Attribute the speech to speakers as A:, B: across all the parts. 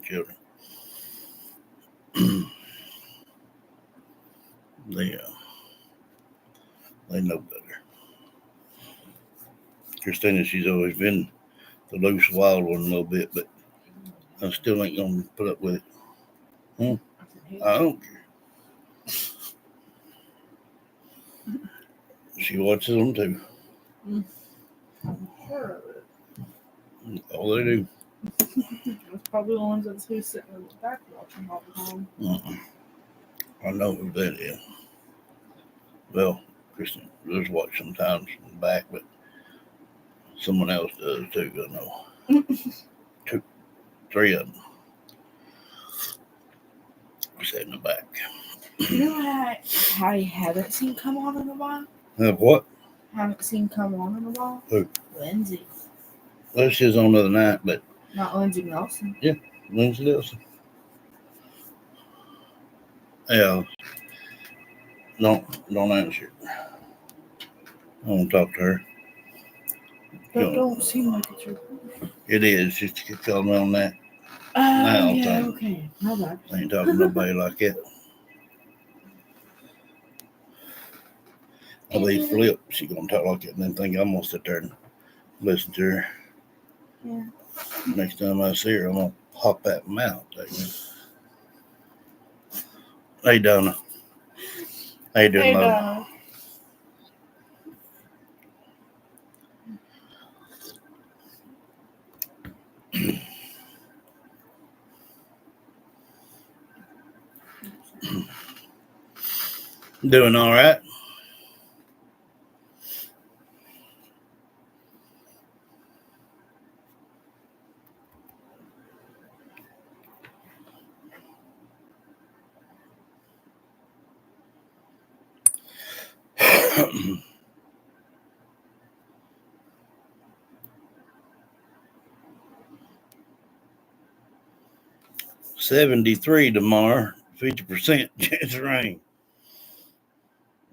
A: children. They know better. Christina, she's always been the loose, wild one a little bit, but I still ain't gonna put up with it. I don't care. She watches them too.
B: I'm sure of it.
A: All they do.
B: It's probably the ones that's who's sitting in the back watching all the time.
A: I know who that is. Well, Kristen does watch sometimes from the back, but someone else does too, I know. 2, 3 of them. Sat in the back.
B: You know what I haven't seen come on in a while?
A: What?
B: Haven't seen come on in a while?
A: Who?
B: Lindsay.
A: Well, she was on the other night, but...
B: Not Lindsay Nelson.
A: Yeah, Lindsay Nelson. Yeah. Don't answer it. I want to talk to her.
B: That don't seem like it's your...
A: It is. Just keep calling me on that.
B: Now, yeah, okay. My bad.
A: I ain't talking to nobody like that. I'll be flip. She gonna talk like that and then think I'm gonna sit there and listen to her.
B: Yeah.
A: Next time I see her, I'm gonna pop that mouth. Hey, Donna. How you doing, love?
B: Donna.
A: Doing all right. $73 tomorrow, 50% chance of rain.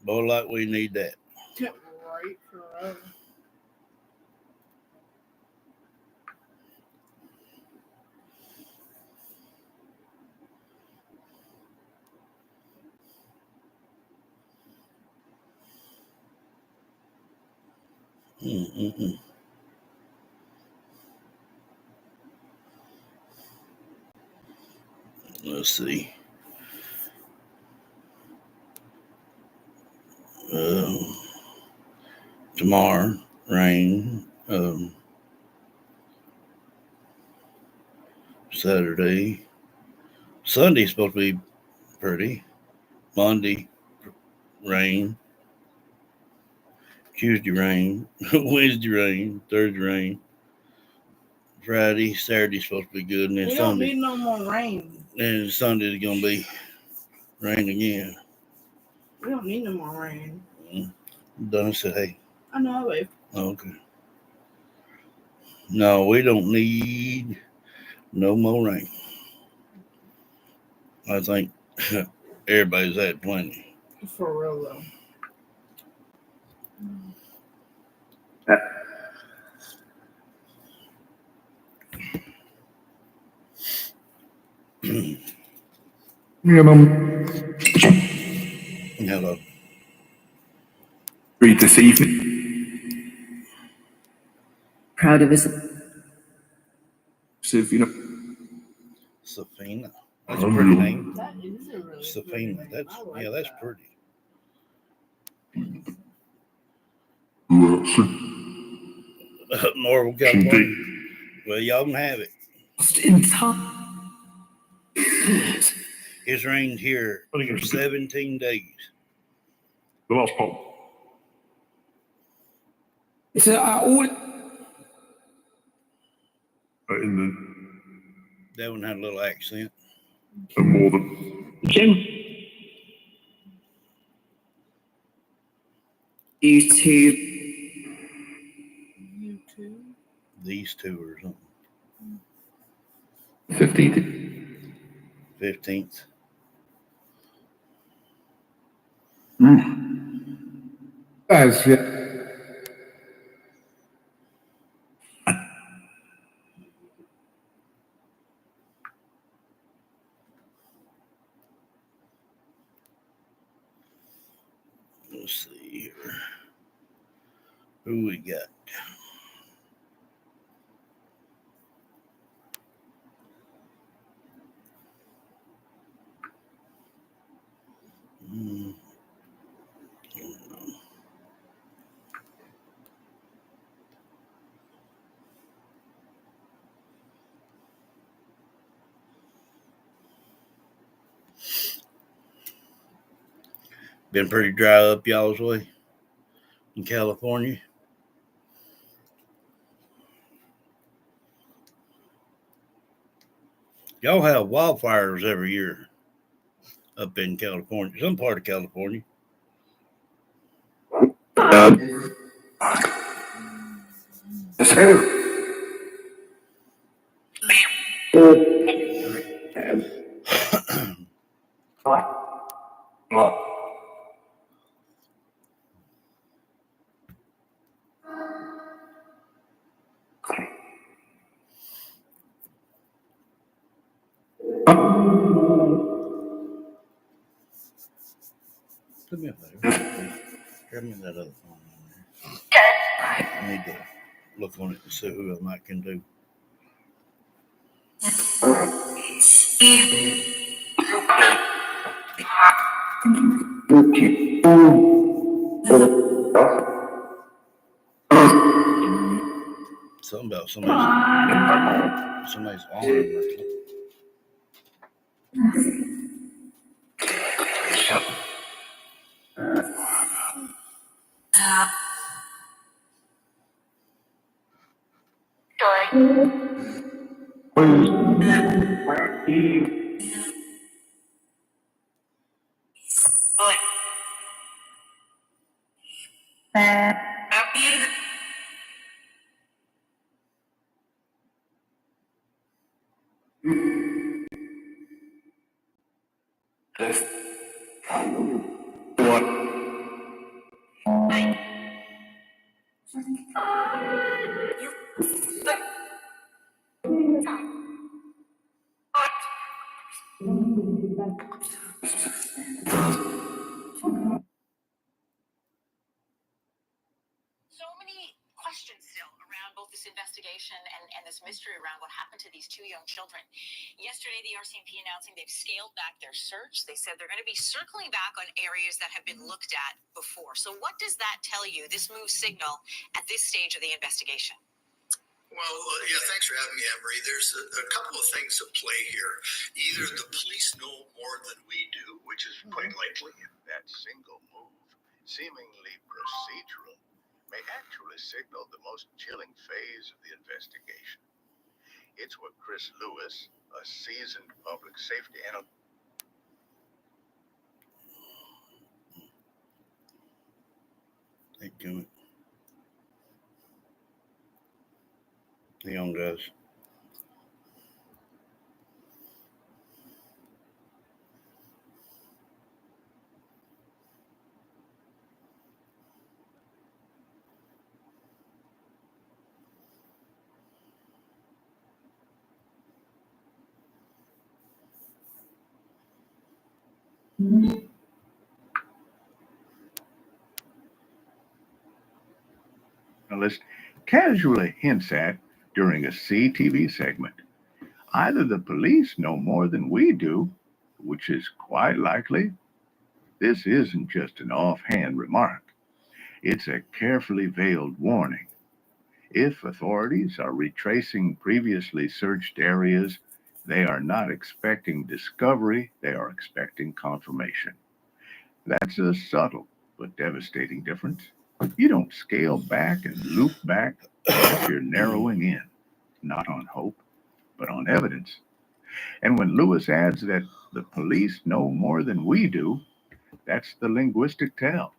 A: Boy, like we need that.
B: Right, forever.
A: Let's see. Tomorrow, rain. Saturday. Sunday's supposed to be pretty. Monday, rain. Tuesday, rain. Wednesday, rain. Thursday, rain. Friday, Saturday's supposed to be good, and then
B: We
A: Sunday.
B: don't need no more rain.
A: And Sunday's gonna be rain again.
B: We don't need no more rain.
A: Donna said, "Hey."
B: I know, babe.
A: Okay. No, we don't need no more rain. I think everybody's had plenty.
B: For real, though.
A: Hello.
C: Read this evening. Proud of his.
A: Safina. That's a pretty name.
B: That is a really
A: Safina. That's
B: like
A: that's
B: that.
A: pretty. Norval, California. Well, y'all can have it.
C: In time.
A: It's rained here for 17 days.
C: The last part. So I ordered.
A: That one had a little accent.
C: More than. Jim. YouTube.
A: These two or something. 15th.
C: That's it.
A: Let's see here. Who we got? Been pretty dry up y'all's way in California. Y'all have wildfires every year up in California, some part of California. Do me a favor, please. Grab me that other phone on there. I need to look on it and see who I can do. Something about somebody's arm.
D: So many questions still around both this investigation and this mystery around what happened to these two young children. Yesterday, the RCMP announcing they've scaled back their search. They said they're going to be circling back on areas that have been looked at before. So what does that tell you, this move signal, at this stage of the investigation?
E: Well, yeah, thanks for having me, Emery. There's a couple of things at play here. Either the police know more than we do, which is quite likely.
F: That single move, seemingly procedural, may actually signal the most chilling phase of the investigation. It's what Chris Lewis, a seasoned public safety analyst,
A: Thank you. Hang on, guys.
F: casually hints at during a CTV segment. Either the police know more than we do, which is quite likely. This isn't just an offhand remark. It's a carefully veiled warning. If authorities are retracing previously searched areas, they are not expecting discovery, they are expecting confirmation. That's a subtle but devastating difference. You don't scale back and loop back unless you're narrowing in, not on hope, but on evidence. And when Lewis adds that the police know more than we do, that's the linguistic tell.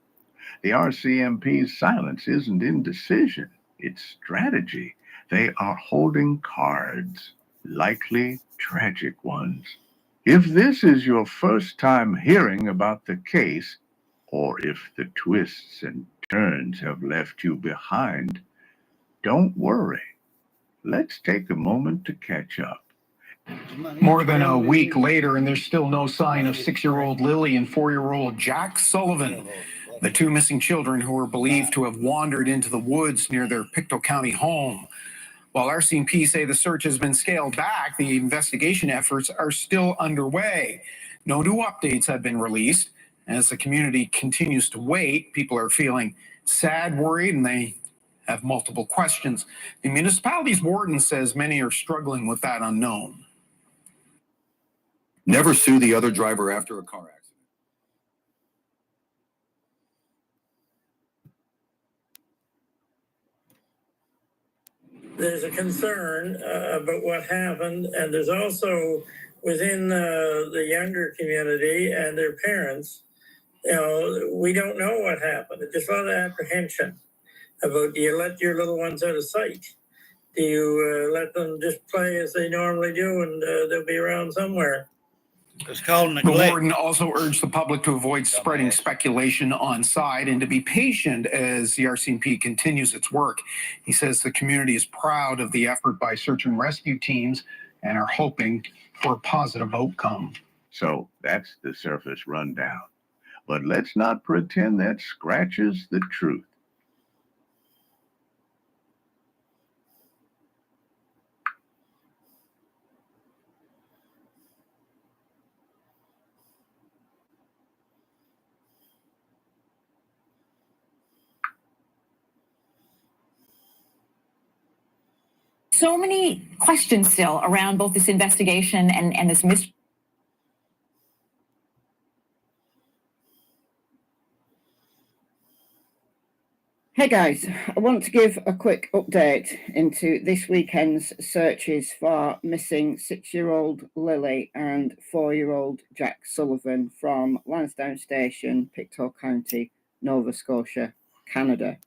F: The RCMP's silence isn't indecision, it's strategy. They are holding cards, likely tragic ones. If this is your first time hearing about the case, or if the twists and turns have left you behind, don't worry. Let's take a moment to catch up.
G: More than a week later, and there's still no sign of 6-year-old Lily and 4-year-old Jack Sullivan. the two missing children who were believed to have wandered into the woods near their Pictou County home. While RCMP say the search has been scaled back, the investigation efforts are still underway. No new updates have been released. As the community continues to wait, people are feeling sad, worried, and they have multiple questions. The municipality's warden says many are struggling with that unknown.
H: Never sue the other driver after a car accident.
I: There's a concern about what happened, and there's also within the younger community and their parents, we don't know what happened. There's a lot of apprehension about, do you let your little ones out of sight? Do you let them just play as they normally do and they'll be around somewhere?
A: It's called
G: The
A: neglect.
G: warden also urged the public to avoid spreading speculation on site and to be patient as the RCMP continues its work. He says the community is proud of the effort by search and rescue teams and are hoping for a positive outcome.
F: So that's the surface rundown. But let's not pretend that scratches the truth.
D: So many questions still around both this investigation and this mystery.
J: Hey guys, I want to give a quick update into this weekend's searches for missing 6-year-old Lily and 4-year-old Jack Sullivan from Lansdowne Station, Pictou County, Nova Scotia, Canada.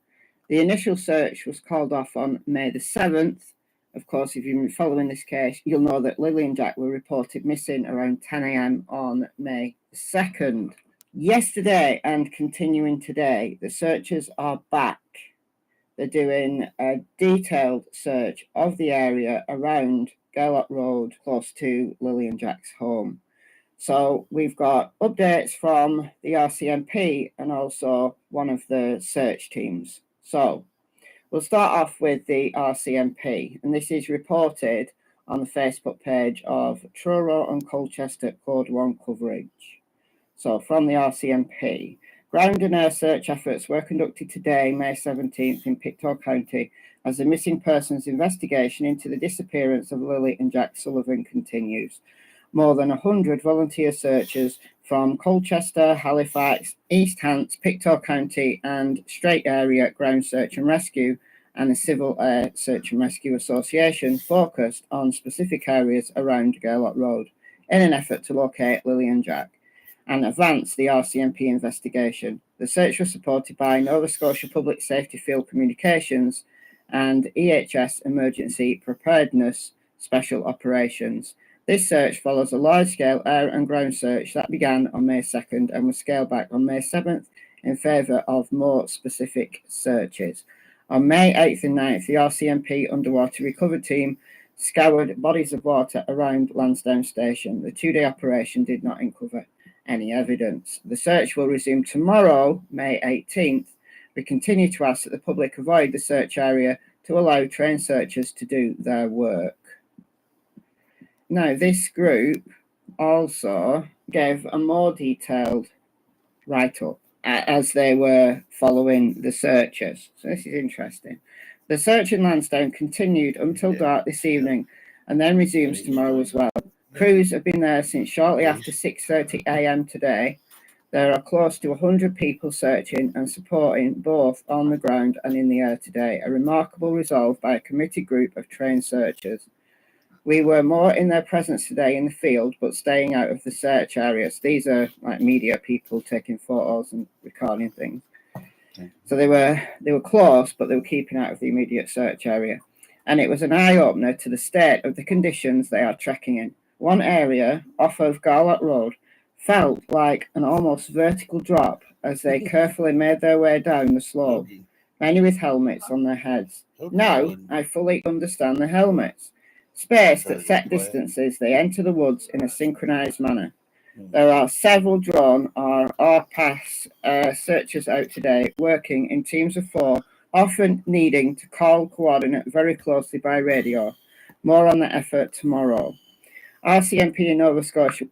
J: The initial search was called off on May the 7th. Of course, if you've been following this case, you'll know that Lily and Jack were reported missing around 10 a.m. on May 2nd. Yesterday and continuing today, the searchers are back. They're doing a detailed search of the area around Gaylord Road, close to Lily and Jack's home. So we've got updates from the RCMP and also one of the search teams. So we'll start off with the RCMP, and this is reported on the Facebook page of Truro and Colchester Code 1 coverage. So from the RCMP, ground and air search efforts were conducted today, May 17th, in Pictou County as the missing persons investigation into the disappearance of Lily and Jack Sullivan continues. More than 100 volunteer searchers from Colchester, Halifax, East Hants, Pictou County and Strait Area Ground Search and Rescue and the Civil Air Search and Rescue Association focused on specific areas around Gaylord Road in an effort to locate Lily and Jack and advance the RCMP investigation. The search was supported by Nova Scotia Public Safety Field Communications and EHS Emergency Preparedness Special Operations. This search follows a large-scale air and ground search that began on May 2nd and was scaled back on May 7th in favour of more specific searches. On May 8th and 9th, the RCMP Underwater Recovery Team scoured bodies of water around Lansdowne Station. The two-day operation did not uncover any evidence. The search will resume tomorrow, May 18th. We continue to ask that the public avoid the search area to allow trained searchers to do their work. Now, this group also gave a more detailed write-up as they were following the searchers. So this is interesting. The search in Lansdowne continued until dark this evening and then resumes tomorrow as well. Crews have been there since shortly after 6:30 a.m. today. There are close to 100 people searching and supporting both on the ground and in the air today, a remarkable resolve by a committed group of trained searchers. We were more in their presence today in the field, but staying out of the search areas. These are like media people taking photos and recording things. So they were close, but they were keeping out of the immediate search area. And it was an eye-opener to the state of the conditions they are trekking in. One area off of Gaylord Road felt like an almost vertical drop as they carefully made their way down the slope, many with helmets on their heads. Now I fully understand the helmets. Spaced at set distances, they enter the woods in a synchronized manner. There are several drone or RPAS searchers out today working in teams of 4, often needing to call coordinate very closely by radio. More on the effort tomorrow. RCMP in Nova Scotia.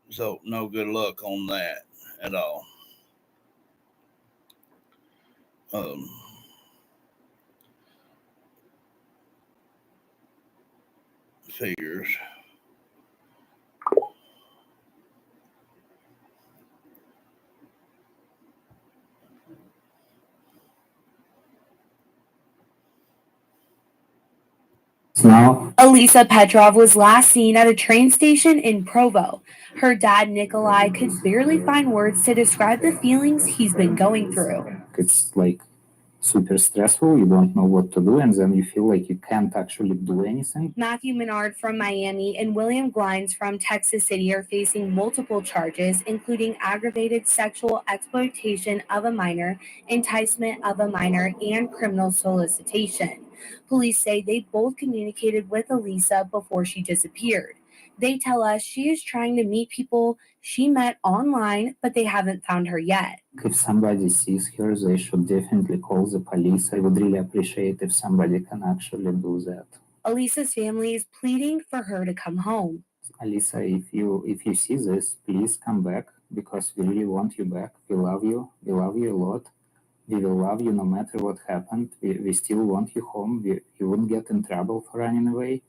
A: So no good luck on that at all. Figures.
K: Now, Elisa Petrov was last seen at a train station in Provo. Her dad, Nikolai, could barely find words to describe the feelings he's been going through.
L: It's like super stressful. You don't know what to do, and then you feel like you can't actually do anything.
K: Matthew Menard from Miami and William Glines from Texas City are facing multiple charges, including aggravated sexual exploitation of a minor, enticement of a minor, and criminal solicitation. Police say they both communicated with Elisa before she disappeared. They tell us she is trying to meet people she met online, but they haven't found her yet.
L: If somebody sees her, they should definitely call the police. I would really appreciate if somebody can actually do that.
K: Elisa's family is pleading for her to come home.
L: Elisa, if you see this, please come back, because we really want you back. We love you. We love you a lot. We will love you no matter what happened. We still want you home. You wouldn't get in trouble for running away.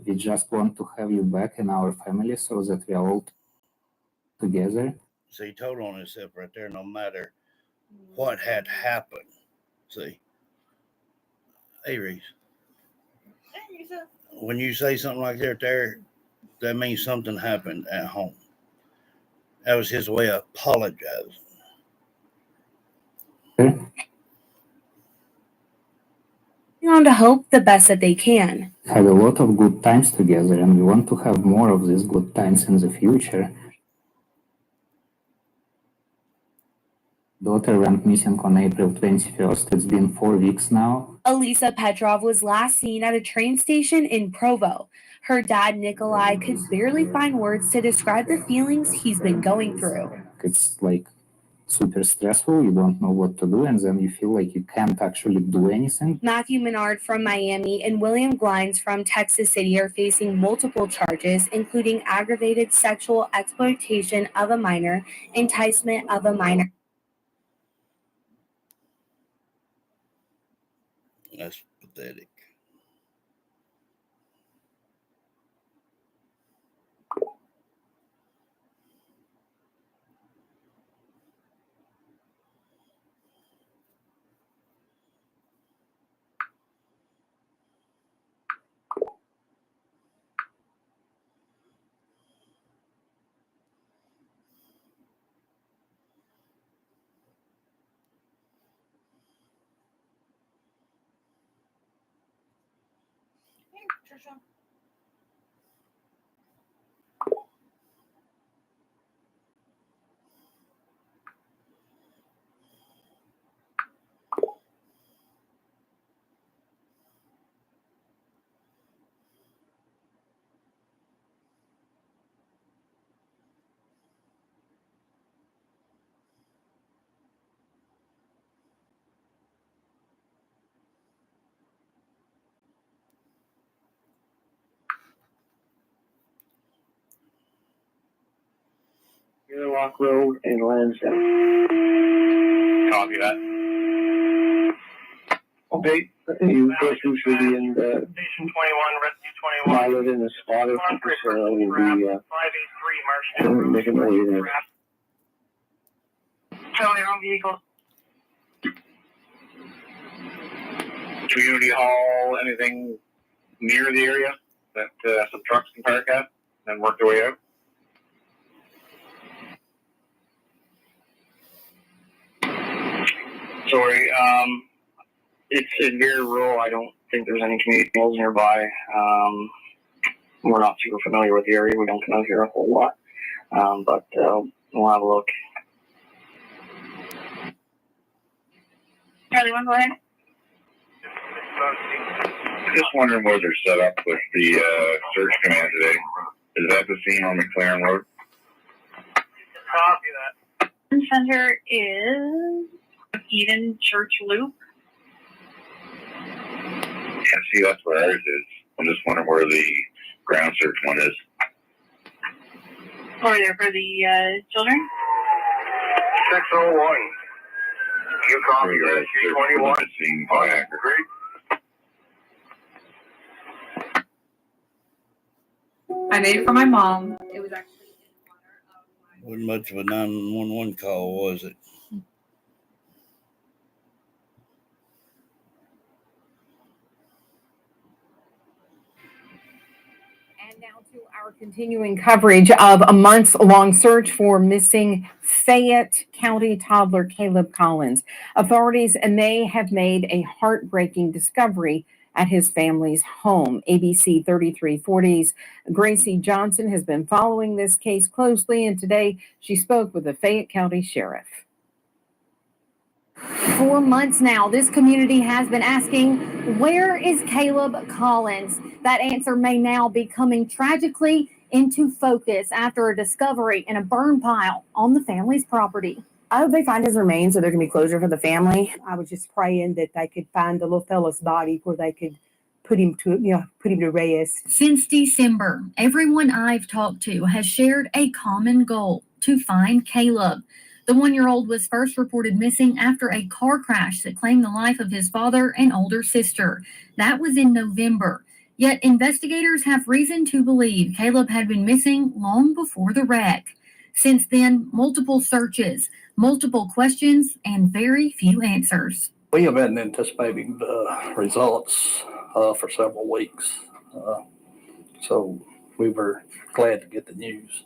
L: We just want to have you back in our family so that we are all together.
A: See, he told on himself right there, no matter what had happened. See, hey, Reese, when you say something like that there, that means something happened at home. That was his way of apologizing.
K: On to hope the best that they can.
L: Had a lot of good times together, and we want to have more of these good times in the future. Daughter went missing on April 21st. It's been 4 weeks now.
K: Elisa Petrov was last seen at a train station in Provo. Her dad, Nikolai, could barely find words to describe the feelings he's been going through.
L: It's like super stressful. You don't know what to do, and then you feel like you can't actually do anything.
K: Matthew Menard from Miami and William Glines from Texas City are facing multiple charges, including aggravated sexual exploitation of a minor, enticement of a minor.
A: That's pathetic.
B: Trisha.
M: Rock Road and Lansdowne.
F: Copy that.
M: Okay, you go through City and
N: Station 21, Rescue 21.
M: pilot in the spotter will be
N: 583 March.
M: making my way there.
N: Charlie, on vehicle.
F: Community hall, anything near the area that some trucks can park at and work their way out?
N: Sorry, it's very rural. I don't think there's any community halls nearby. We're not super familiar with the area. We don't come out here a whole lot. But we'll have a look.
B: Charlie, one, go ahead.
F: Just wondering where they're set up with the search command today. Is that the scene on McLaren Road?
D: center is Eden Church Loop.
F: Yeah, see, that's where ours is. I'm just wondering where the ground search one is.
D: Over there for the children.
E: 601. You copy that, 21.
F: Missing kayak.
O: I made it for my mom. It was actually
A: Wasn't much of a 911 call, was it?
J: And now to our continuing coverage of a months-long search for missing Fayette County toddler Caleb Collins. Authorities may have made a heartbreaking discovery at his family's home. ABC 3340's Gracie Johnson has been following this case closely, and today she spoke with the Fayette County Sheriff.
K: For months now, this community has been asking, where is Caleb Collins? That answer may now be coming tragically into focus after a discovery in a burn pile on the family's property.
P: I hope they find his remains so there can be closure for the family. I was just praying that they could find the little fella's body where they could put him to rest.
K: Since December, everyone I've talked to has shared a common goal: to find Caleb. The 1-year-old was first reported missing after a car crash that claimed the life of his father and older sister. That was in November. Yet investigators have reason to believe Caleb had been missing long before the wreck. Since then, multiple searches, multiple questions, and very few answers.
Q: We have been anticipating the results for several weeks. So we were glad to get the news.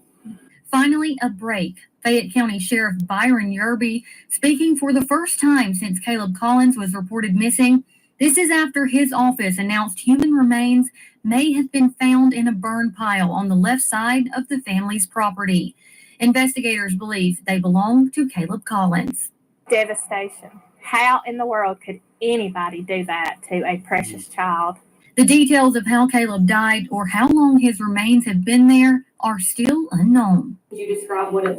K: Finally, a break. Fayette County Sheriff Byron Yerby speaking for the first time since Caleb Collins was reported missing. This is after his office announced human remains may have been found in a burn pile on the left side of the family's property. Investigators believe they belong to Caleb Collins.
O: devastation. How in the world could anybody do that to a precious child?
K: The details of how Caleb died or how long his remains have been there are still unknown.
O: Could you describe what it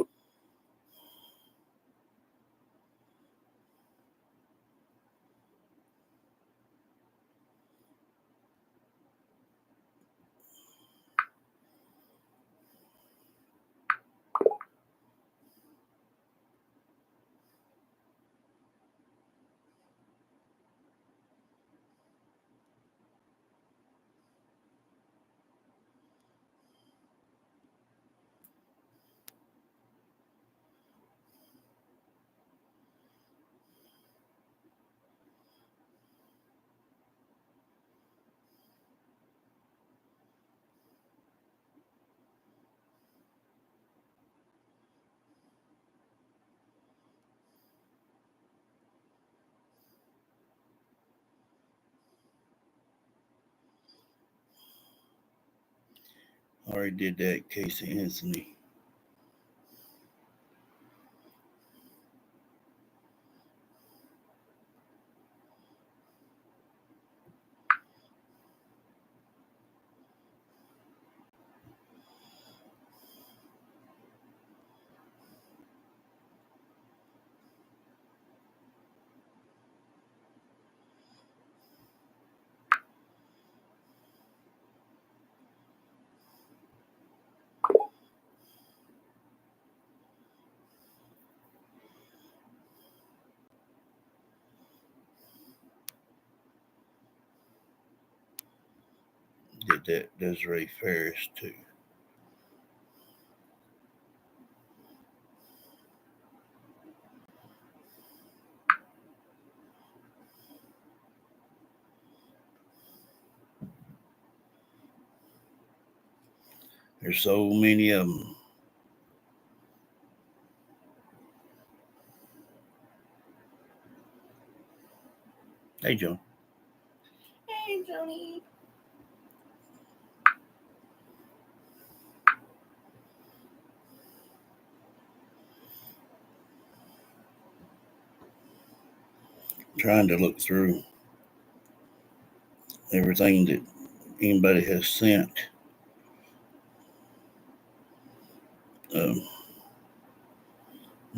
A: Already did that, Casey Anthony. Did that Desiree Ferris too. There's so many of them. Hey, Joan.
B: Hey, Joni.
A: Trying to look through everything that anybody has sent.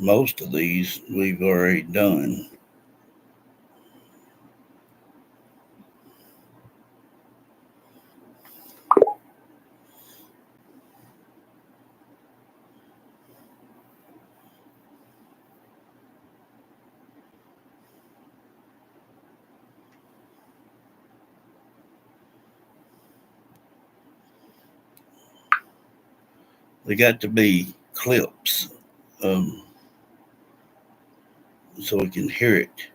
A: Most of these we've already done. They got to be clips, so we can hear it.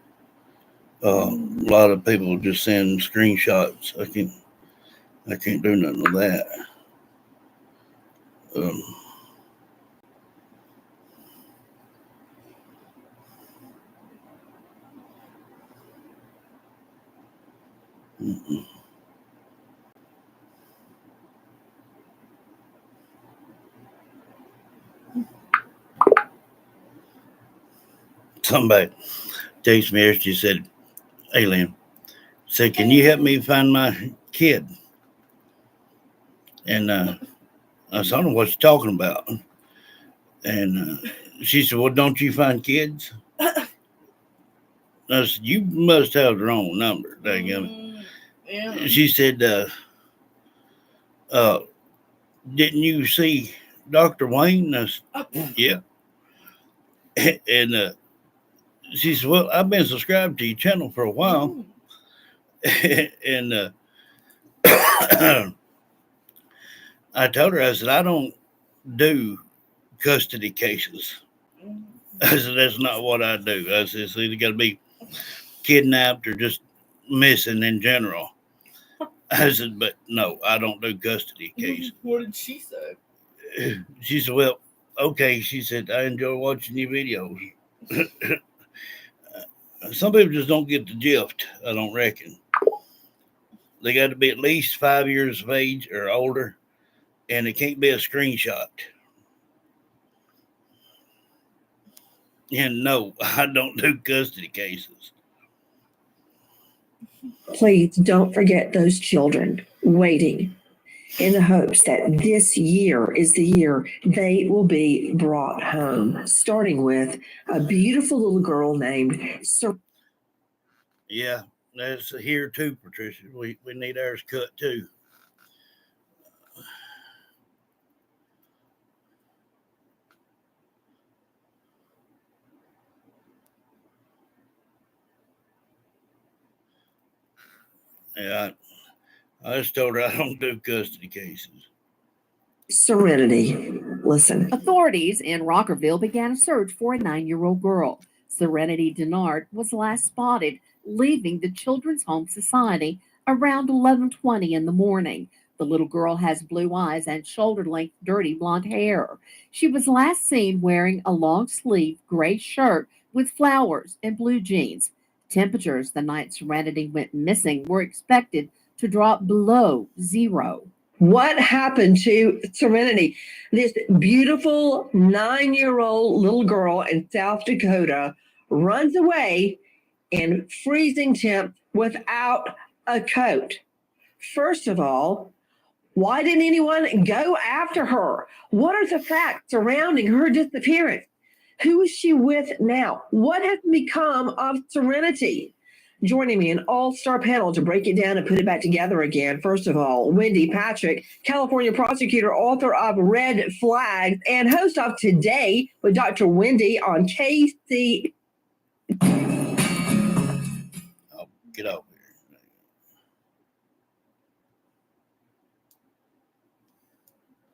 A: A lot of people just send screenshots. I can't do nothing with that. Mm-mm. Somebody texted me yesterday, said, "Hey, Lynn, said, can you help me find my kid?" And I said, "I don't know what you're talking about." And she said, "Well, don't you find kids?" I said, "You must have the wrong number."
B: Yeah.
A: She said, "Didn't you see Dr. Wayne?" I said, "Yeah." And she said, "Well, I've been subscribed to your channel for a while." And I told her, I said, "I don't do custody cases." I said, "That's not what I do." I said, "It's either got to be kidnapped or just missing in general." I said, "But no, I don't do custody cases."
B: What did she say?
A: She said, "Well, okay." She said, "I enjoy watching your videos." Some people just don't get the gift, I don't reckon. They got to be at least 5 years of age or older, and it can't be a screenshot. And no, I don't do custody cases.
R: Please don't forget those children waiting in the hopes that this year is the year they will be brought home, starting with a beautiful little girl named
A: Yeah, that's here too, Patricia. We need ours cut too. Yeah, I just told her I don't do custody cases.
R: Serenity. Listen.
S: Authorities in Rockerville began a search for a 9-year-old girl. Serenity Denard was last spotted leaving the Children's Home Society around 11:20 in the morning. The little girl has blue eyes and shoulder-length dirty blonde hair. She was last seen wearing a long-sleeve gray shirt with flowers and blue jeans. Temperatures the night Serenity went missing were expected to drop below zero.
R: What happened to Serenity? This beautiful 9-year-old little girl in South Dakota runs away in freezing temps without a coat. First of all, why didn't anyone go after her? What are the facts surrounding her disappearance? Who is she with now? What has become of Serenity? Joining me, an all-star panel to break it down and put it back together again. First of all, Wendy Patrick, California prosecutor, author of Red Flags, and host of Today with Dr. Wendy on KC.
A: Oh, get over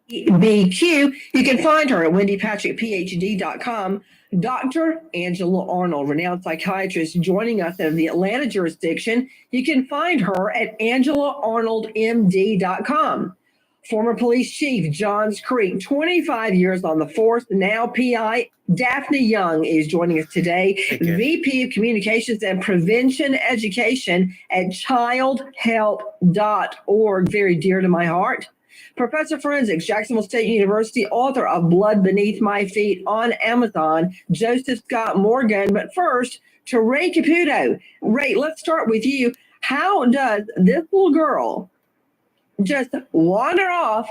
R: BQ. You can find her at wendypatrickphd.com. Dr. Angela Arnold, renowned psychiatrist, joining us in the Atlanta jurisdiction. You can find her at angelaarnoldmd.com. Former police chief Johns Creek, 25 years on the force, now PI. Daphne Young is joining us today, VP of Communications and Prevention Education at childhelp.org, very dear to my heart. Professor of Forensics, Jacksonville State University, author of Blood Beneath My Feet on Amazon, Joseph Scott Morgan. But first, to Ray Caputo. Ray, let's start with you. How does this little girl just wander off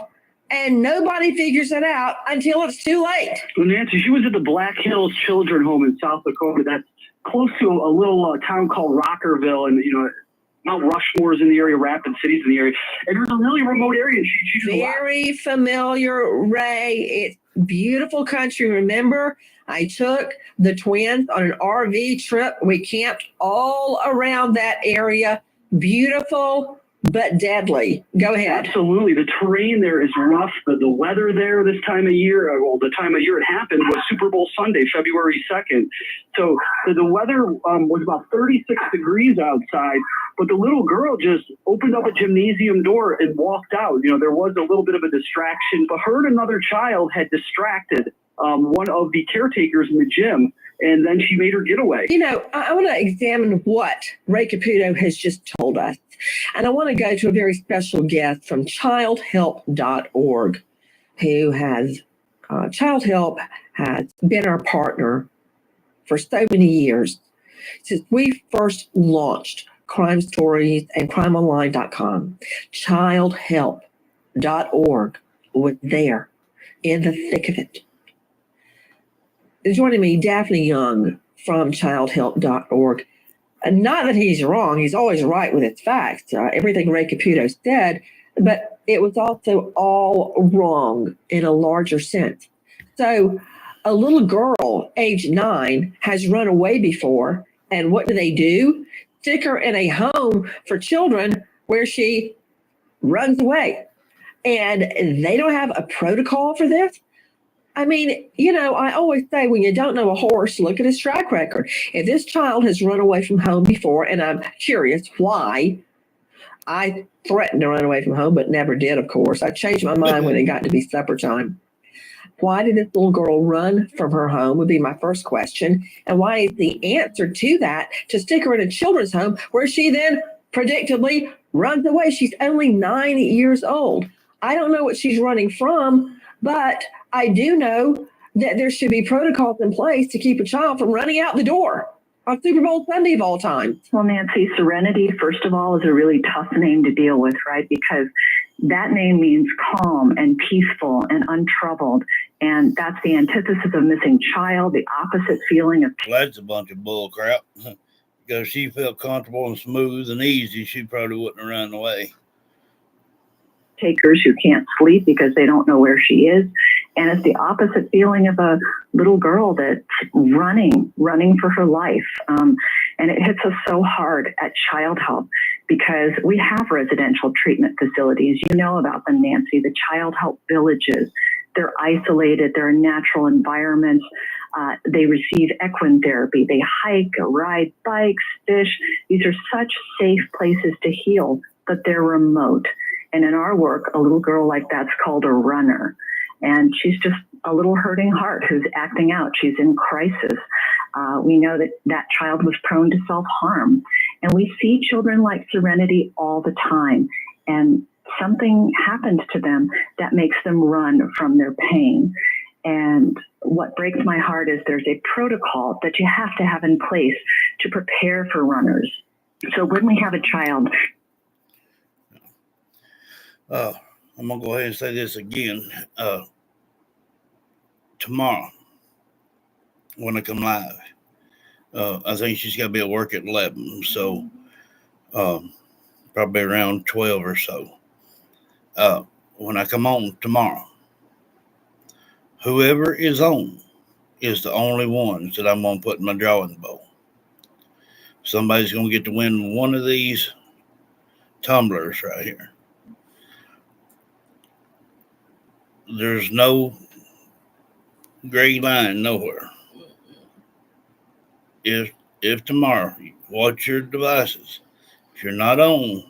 R: and nobody figures it out until it's too late.
T: Well, Nancy, she was at the Black Hills Children's Home in South Dakota. That's close to a little town called Rockerville, and Mount Rushmore's in the area, Rapid City's in the area. And it was a really remote area. And she just
R: very familiar, Ray. It's beautiful country. Remember, I took the twins on an RV trip. We camped all around that area. Beautiful, but deadly. Go ahead.
T: Absolutely. The terrain there is rough. The weather there this time of year, the time of year it happened was Super Bowl Sunday, February 2nd. So the weather was about 36 degrees outside, but the little girl just opened up a gymnasium door and walked out. There was a little bit of a distraction, but her and another child had distracted one of the caretakers in the gym, and then she made her getaway.
R: I want to examine what Ray Caputo has just told us. And I want to go to a very special guest from childhelp.org, who has, Child Help has been our partner for so many years. Since we first launched Crime Stories and crimeonline.com, childhelp.org was there in the thick of it. Joining me, Daphne Young from childhelp.org. Not that he's wrong, he's always right with his facts, everything Ray Caputo said, but it was also all wrong in a larger sense. So a little girl, age 9, has run away before, and what do? Stick her in a home for children where she runs away. And they don't have a protocol for this? I mean, I always say when you don't know a horse, look at his track record. If this child has run away from home before, and I'm curious why, I threatened to run away from home, but never did, of course. I changed my mind when it got to be supper time. Why did this little girl run from her home would be my first question. And why is the answer to that to stick her in a children's home where she then predictably runs away? She's only 9 years old. I don't know what she's running from, but I do know that there should be protocols in place to keep a child from running out the door on Super Bowl Sunday of all time.
U: Well, Nancy, Serenity, first of all, is a really tough name to deal with, right? Because that name means calm and peaceful and untroubled. And that's the antithesis of missing child, the opposite feeling of...
A: Well, that's a bunch of bull crap. Because she felt comfortable and smooth and easy, she probably wouldn't have run away.
U: Takers who can't sleep because they don't know where she is. And it's the opposite feeling of a little girl that's running for her life. And it hits us so hard at Child Help because we have residential treatment facilities. You know about them, Nancy, the Child Help villages. They're isolated. They're in natural environments. They receive equine therapy. They hike, ride bikes, fish. These are such safe places to heal, but they're remote. And in our work, a little girl like that's called a runner. And she's just a little hurting heart who's acting out. She's in crisis. We know that that child was prone to self-harm. And we see children like Serenity all the time. And something happens to them that makes them run from their pain. And what breaks my heart is there's a protocol that you have to have in place to prepare for runners. So when we have a child...
A: I'm going to go ahead and say this again. Tomorrow, when I come live, I think she's got to be at work at 11. So probably around 12 or so. When I come on tomorrow, whoever is on is the only ones that I'm going to put in my drawing bowl. Somebody's going to get to win one of these tumblers right here. There's no gray line nowhere. If tomorrow you watch your devices, if you're not on,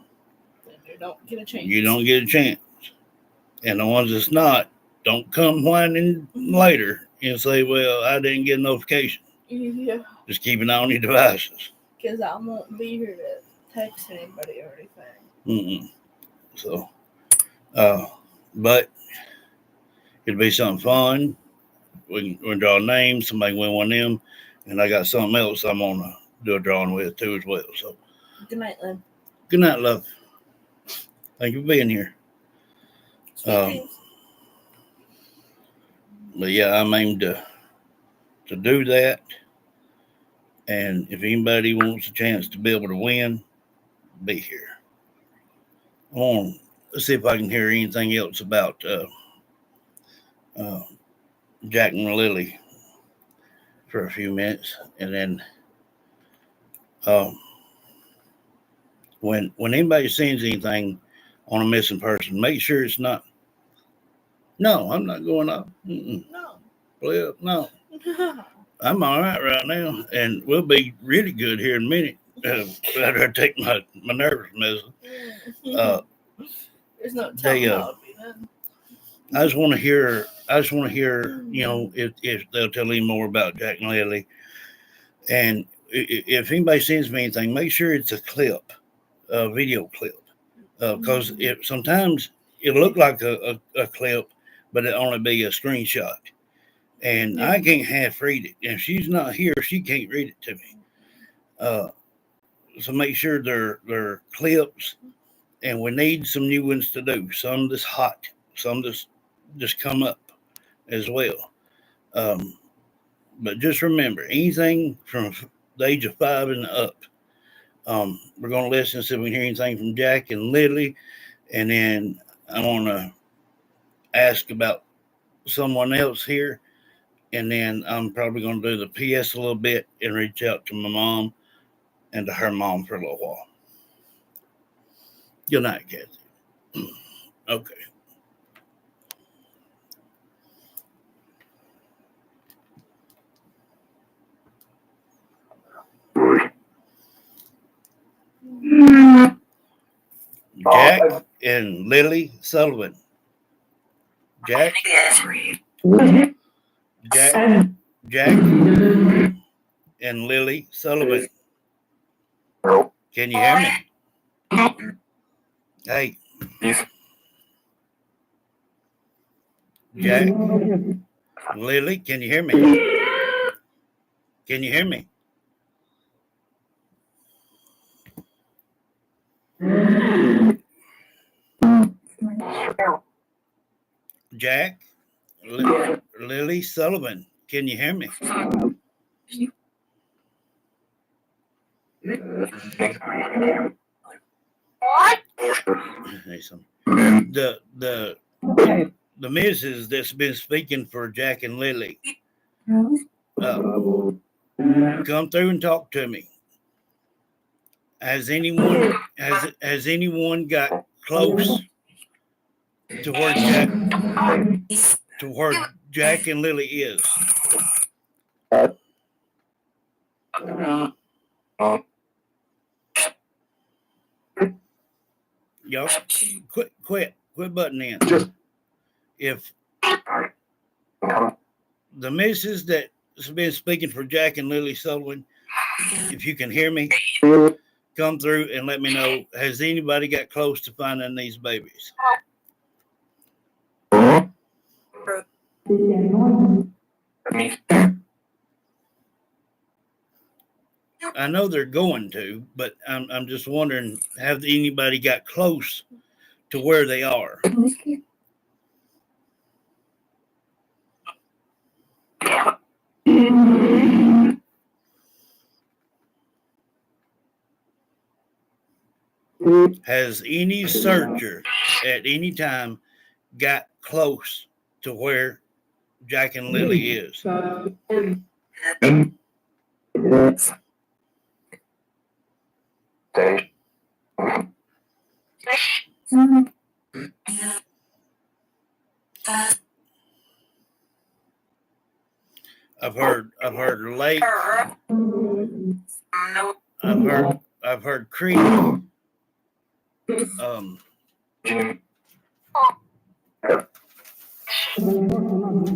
B: You don't get a chance.
A: you don't get a chance. And the ones that's not, don't come whining later and say, well, I didn't get a notification.
B: Yeah,
A: Just keep an eye on your devices.
B: because I won't be here to text anybody or anything.
A: So, but it'll be something fun. We can draw names. Somebody can win one of them. And I got something else I'm going to do a drawing with too as well. So,
B: Good night, love.
A: good night, love. Thank you for being here. But yeah, I'm aimed to do that. And if anybody wants a chance to be able to win, be here. Let's see if I can hear anything else about Jack and Lily for a few minutes, and then when anybody sees anything on a missing person, make sure it's not. No, I'm not going up. Mm-mm.
B: No.
A: Well, no. I'm all right now, and we'll be really good here in a minute. After I take my nervous medicine.
B: There's no telling how it'll be then.
A: I just want to hear, if they'll tell any more about Jack and Lily. And if anybody sends me anything, make sure it's a clip, a video clip. Because sometimes it'll look like a clip, but it'll only be a screenshot. And I can't half read it. And if she's not here, she can't read it to me. So make sure they're clips, and we need some new ones to do. Some that's hot, some that's just come up as well. But just remember, anything from the age of 5 and up, we're going to listen and see if we can hear anything from Jack and Lily. And then I want to ask about someone else here. And then I'm probably going to do the PS a little bit and reach out to my mom and to her mom for a little while. Good night, Kathy. Okay. Jack and Lily Sullivan. Jack and Lily Sullivan. Can you hear me? Hey. Jack, Lily, can you hear me? Can you hear me? Jack, Lily Sullivan, can you hear me? The missus that's been speaking for Jack and Lily, come through and talk to me. Has anyone got close to where Jack and Lily is? Y'all quit butting in. If the missus that's been speaking for Jack and Lily Sullivan, if you can hear me, come through and let me know. Has anybody got close to finding these babies? I know they're going to, but I'm just wondering, have anybody got close to where they are? Has any searcher at any time got close to where Jack and Lily is? I've heard lake. I've heard creek.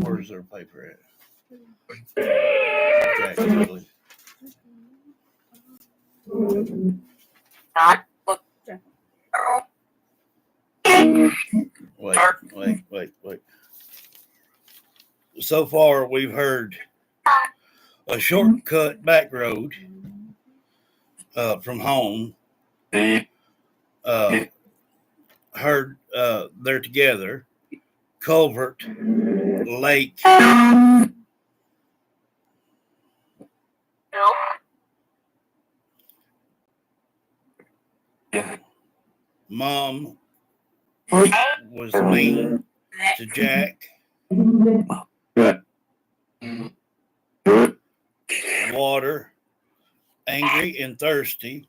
A: Where's their paper at? Jack and Lily. Wait. So far, we've heard a shortcut back road from home. Heard they're together. culvert, lake. Mom was mean to Jack. Water, angry and thirsty.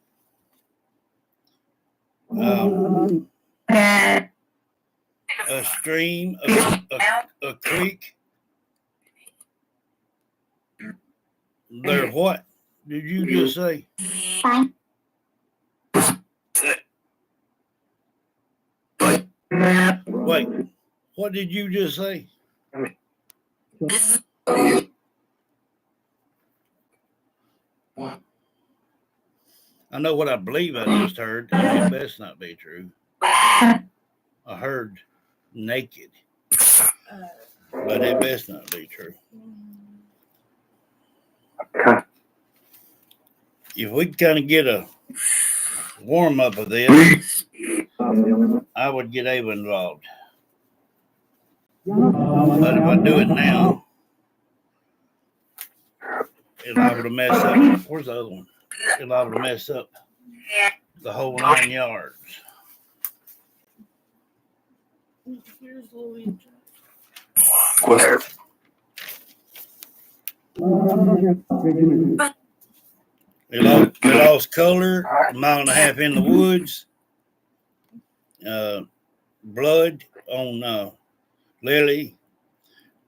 A: A stream, a creek. There, what did you just say? Wait, what did you just say? I know what I believe I just heard. It best not be true. I heard naked, but it best not be true. If we kind of get a warm up of this, I would get Ava involved. But if I do it now, it'll liable to mess up. Where's the other one? It'll liable to mess up the whole 9 yards.
B: Here's Lily.
A: They lost color, a mile and a half in the woods. Blood on Lily,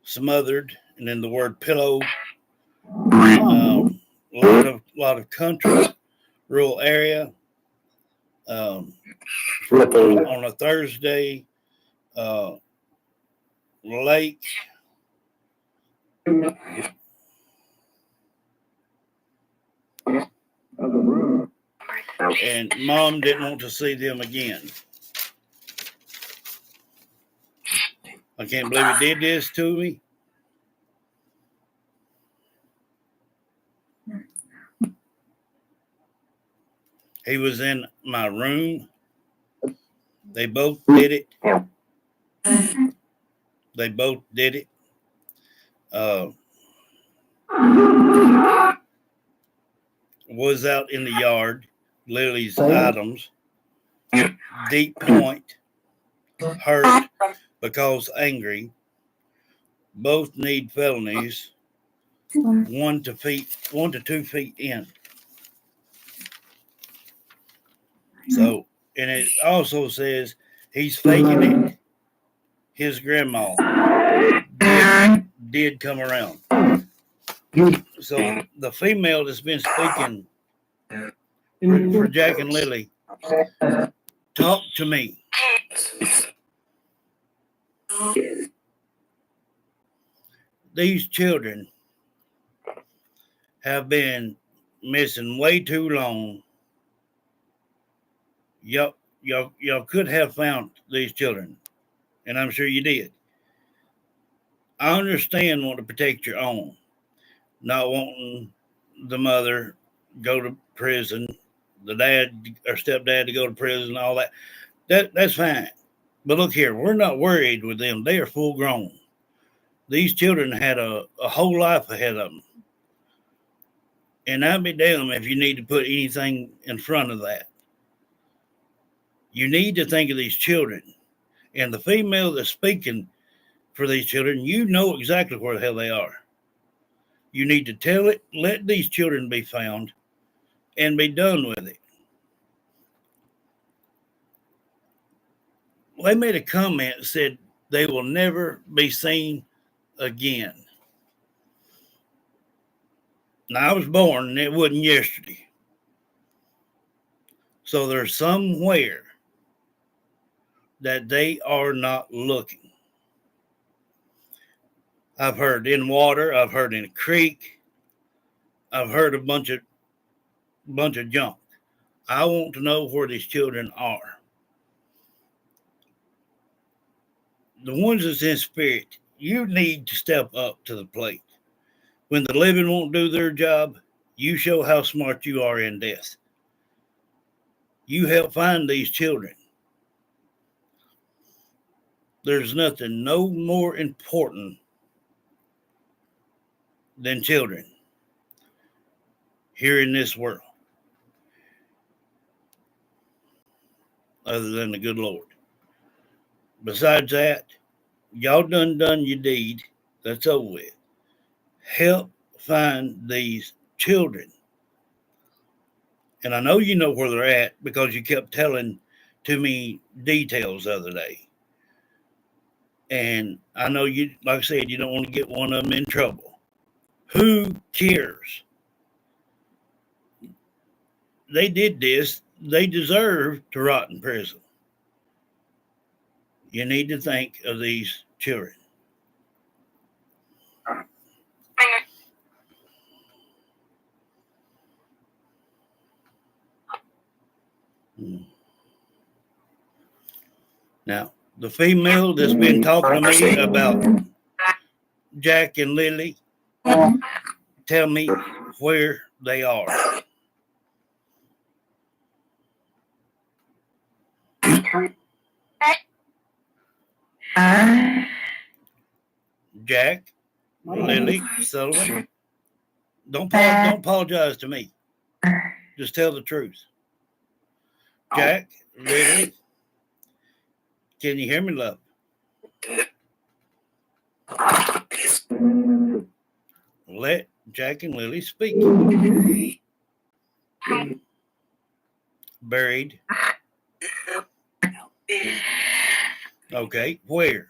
A: smothered, and then the word pillow. A lot of country, rural area. On a Thursday, lake. And Mom didn't want to see them again. I can't believe it did this to me. He was in my room. They both did it. They both did it. Was out in the yard. Lily's items. Deep point. Hurt because angry. Both need felonies. 1 to 2 feet in. So, and it also says he's faking it. His grandma did come around. So the female that's been speaking for Jack and Lily, talk to me. These children have been missing way too long. Y'all could have found these children, and I'm sure you did. I understand wanting to protect your own, not wanting the mother go to prison, the dad or stepdad to go to prison, all that. That's fine. But look here, we're not worried with them. They are full grown. These children had a whole life ahead of them. And I'd be damned if you need to put anything in front of that. You need to think of these children. And the female that's speaking for these children, you know exactly where the hell they are. You need to tell it, let these children be found, and be done with it. They made a comment that said they will never be seen again. Now, I was born, and it wasn't yesterday. So there's somewhere that they are not looking. I've heard in water. I've heard in a creek. I've heard a bunch of junk. I want to know where these children are. The ones that's in spirit, you need to step up to the plate. When the living won't do their job, you show how smart you are in death. You help find these children. there's nothing no more important than children here in this world, other than the good Lord. Besides that, y'all done your deed. That's over with. Help find these children. And I know you know where they're at because you kept telling to me details the other day. And I know you, like I said, you don't want to get one of them in trouble. Who cares? They did this. They deserve to rot in prison. You need to think of these children. Now, the female that's been talking to me about Jack and Lily, tell me where they are. Jack, Lily, Sullivan, don't apologize to me. Just tell the truth. Jack, Lily, can you hear me, love? Let Jack and Lily speak. Buried. Okay, where?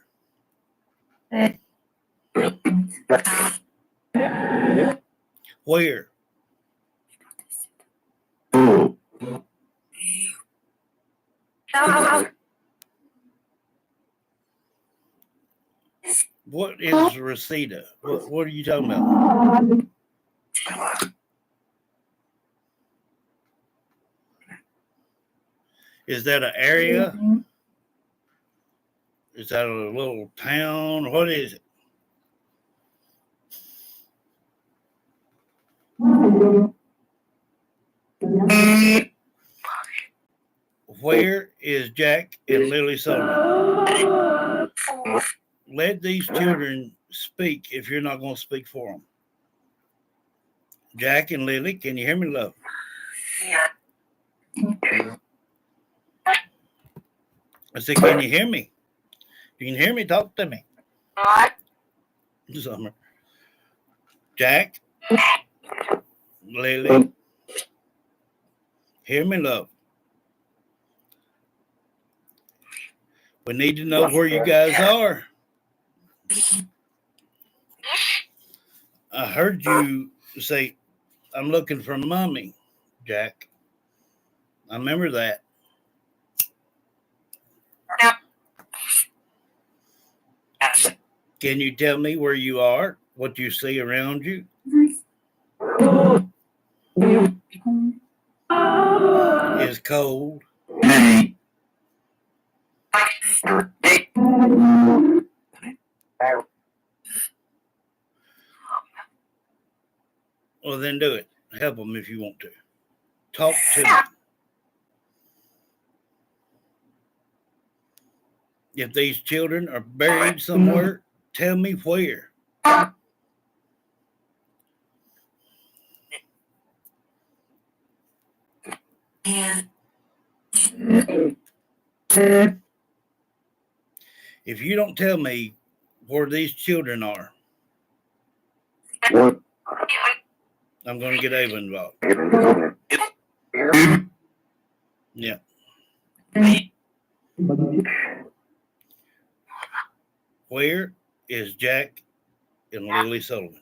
A: Where? What is Reseda? What are you talking about? Is that an area? Is that a little town? What is it? Where is Jack and Lily Sullivan? Let these children speak if you're not going to speak for them. Jack and Lily, can you hear me, love? I said, can you hear me? You can hear me, talk to me. Summer. Jack, Lily, hear me, love. We need to know where you guys are. I heard you say, I'm looking for mommy, Jack. I remember that. Can you tell me where you are, what you see around you? Is cold. Well, then do it. Help them if you want to. Talk to them. If these children are buried somewhere, tell me where. If you don't tell me where these children are, I'm going to get Ava involved. Yeah. Where is Jack and Lily Sullivan?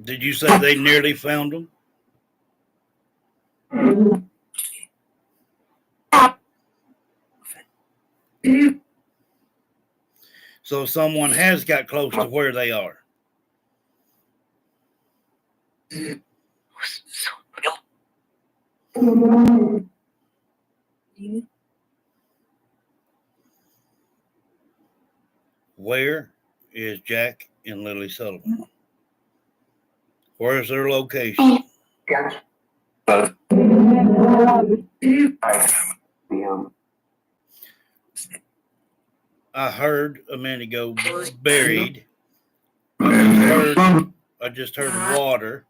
A: Did you say they nearly found them? So someone has got close to where they are. Where is Jack and Lily Sullivan? Where's their location? I heard a minute ago buried. I just heard water.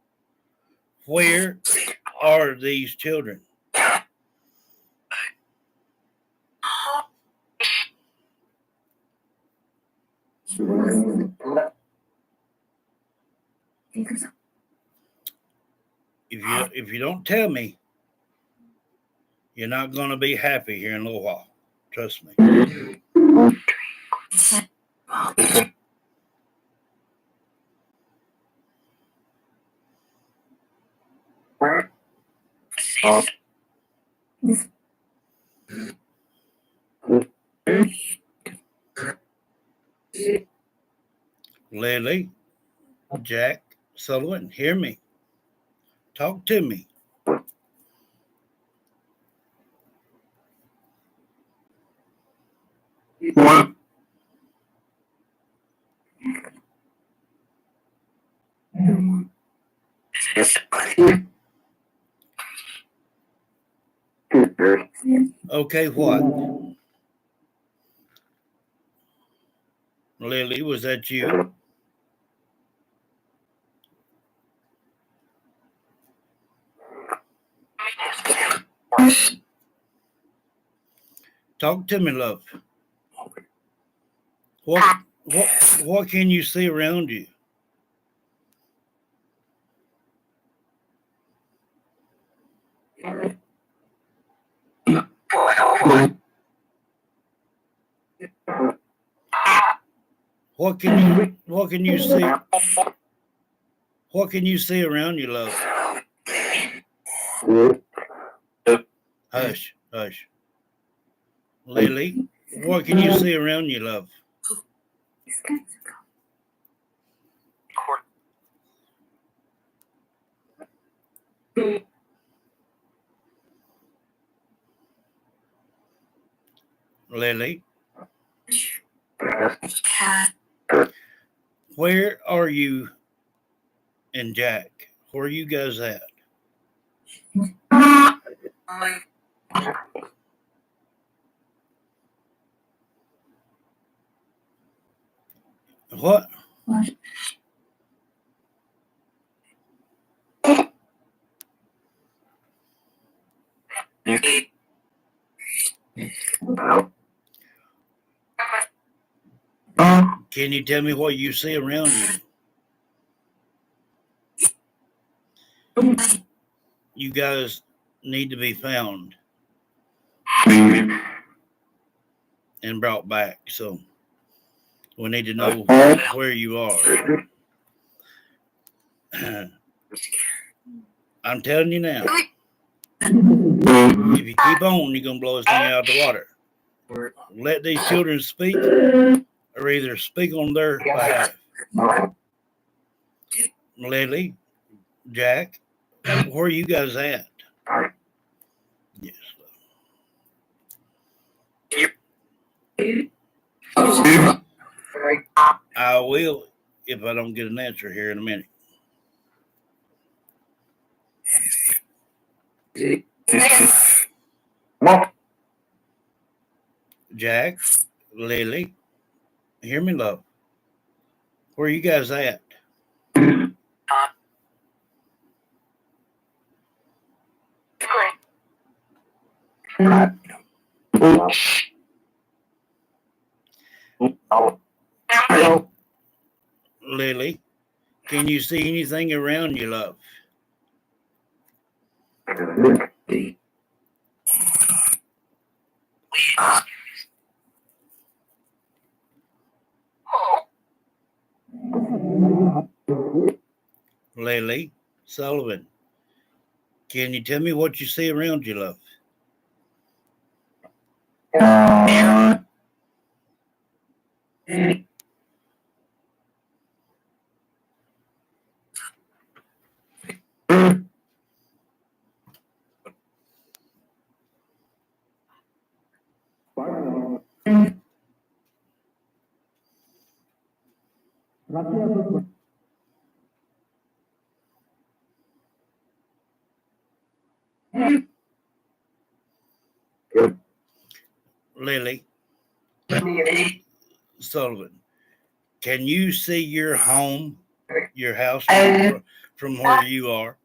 A: Where are these children? If you don't tell me, you're not going to be happy here in a little while. Trust me. Lily, Jack, Sullivan, hear me. Talk to me. Okay, what? Lily, was that you? Talk to me, love. What can you see around you? What can you see? What can you see around you, love? Hush, hush. Lily, what can you see around you, love? Lily, where are you and Jack? Where are you guys at? What? Can you tell me what you see around you? You guys need to be found and brought back. So we need to know where you are. I'm telling you now. If you keep on, you're going to blow this thing out of the water. Let these children speak, or either speak on their behalf. Lily, Jack, where are you guys at? Yes. I will if I don't get an answer here in a minute. Jack, Lily, hear me, love. Where are you guys at? Lily, can you see anything around you, love? Lily, Sullivan, can you tell me what you see around you, love? Lily Sullivan, can you see your home, your house from where you are?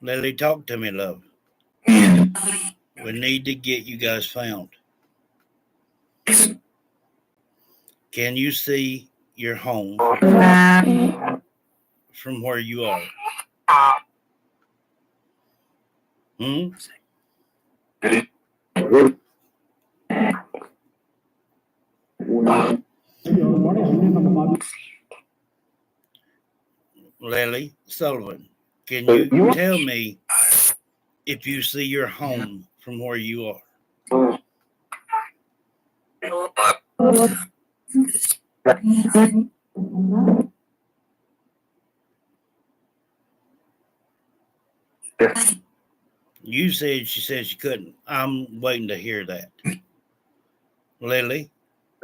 A: Lily, talk to me, love. We need to get you guys found. Can you see your home from where you are? Lily Sullivan, can you tell me if you see your home from where you are? You said she said she couldn't. I'm waiting to hear that. Lily,